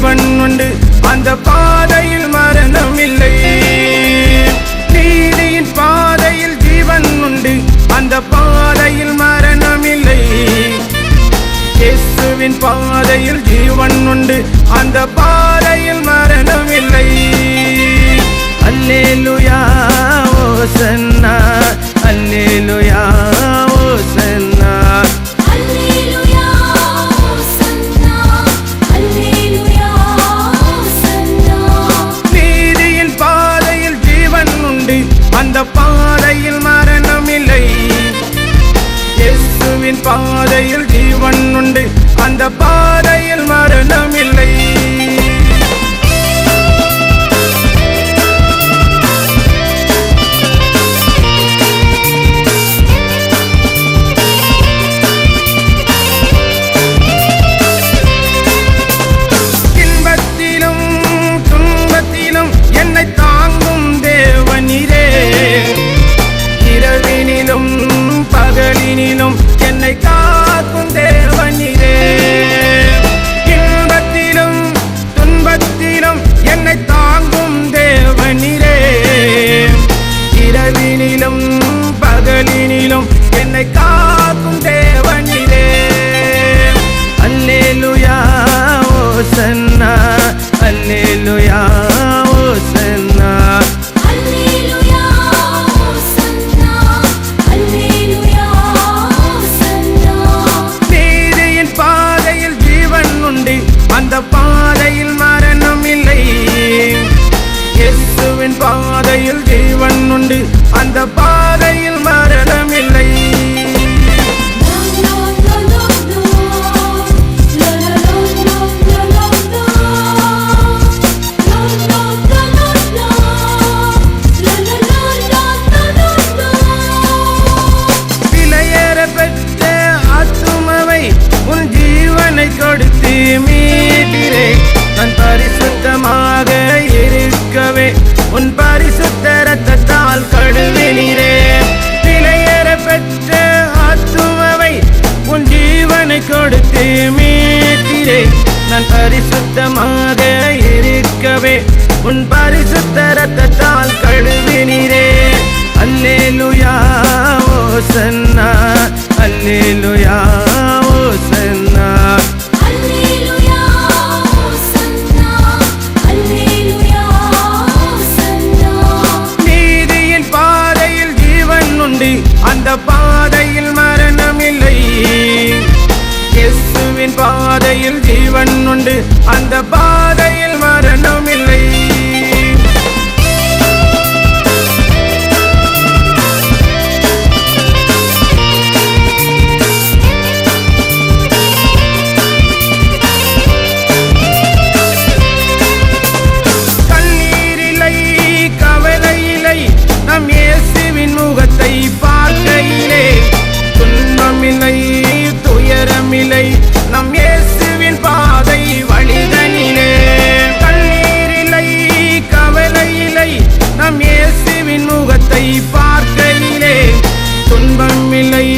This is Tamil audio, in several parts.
ஜீவன் உண்டு, அந்த பாதையில் மரணம் இல்லை. நீதியின் பாதையில் ஜீவன் உண்டு, அந்த பாதையில் மரணம் இல்லை. இயேசுவின் பாதையில் ஜீவன் உண்டு, அந்த பாதையில் மரணம் இல்லை. அல்லேலூயா ஓசன்னா, அல்லேலூயா ஓசன்னா, அல்லேலூயா ஓசன்னா, அல்லேலூயா ஓசன்னா. நீதியின் பாதையில் ஜீவன் உண்டு, அந்த பாதையில் மரணம் இல்லை. இயேசுவின் பாதையில் ஜீவன் உண்டு, அந்த பாதையில் மரணம் இல்லை. இன்பத்திலும் துன்பத்திலும் என்னை தாங்கும் தேவனீரே, இரவினிலும் பகலினிலும் என்னை காக்கும் தேவனீரே. இன்பத்திலும் துன்பத்திலும் என்னை தாங்கும் தேவனீரே, இரவினிலும் பகலினிலும் என்னை காக்கும் தேவனீரே. அல்லேலூயா ஓசன்னா, அல்லேலூயா ஓசன்னா, அல்லேலூயா ஓசன்னா, அல்லேலூயா ஓசன்னா. நீதியின் பாதையில் ஜீவன் உண்டு, அந்த பாதையில் மரணம் இல்லை. இயேசுவின் பாதையில் ஜீவன் உண்டு, அந்த பாதையில் மரணம் இல்லை. விலையேற பெற்ற ஆத்துமாவை உன் ஜீவனை கொடுத்து மீட்டிரே. நான் பரிசுத்தமாக இருக்கவே உன் பரிசுத்த இரத்தத்தால் கழுவினீரே. விலையேற பெற்ற ஆத்துமாவை உன் ஜீவனை கொடுத்து மீட்டிரே. நான் பரிசுத்தமாக இருக்கவே உன் பரிசுத்த இரத்தத்தால் கழுவினீரே. அல்லேலூயா ஓசன்னா, அல்லேலூயா ஓசன்னா, அல்லேலூயா ஓசன்னா, அல்லேலூயா ஓசன்னா. நீதியின் பாதையில் ஜீவன் உண்டு, அந்த பாதையில் மரணம் இல்லை. இயேசுவின் பாதையில் ஜீவன் உண்டு, அந்த பாதையில் மரணம் இல்லை. கண்ணீரில்லை கவலையில்லை நம் இயேசுவின் முகத்தை பார்க்கையிலே. துன்பமில்லை துயரமில்லை நம் இயேசுவின் பாதை வழிதனிலே. கண்ணீரில்லை கவலையில்லை நம் இயேசுவின் முகத்தை பார்க்கையிலே. துன்பமில்லை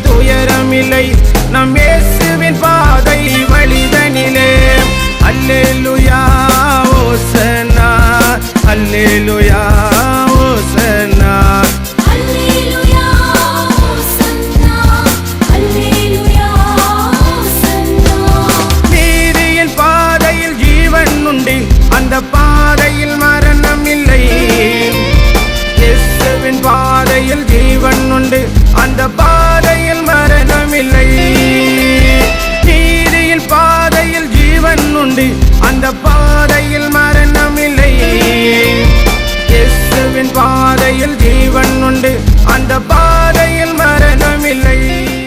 துயரமில்லை நம் இயேசுவின் பாதை வழிதனிலே. அல்லேலூயா ஓசன்னா, அல்லேலூயா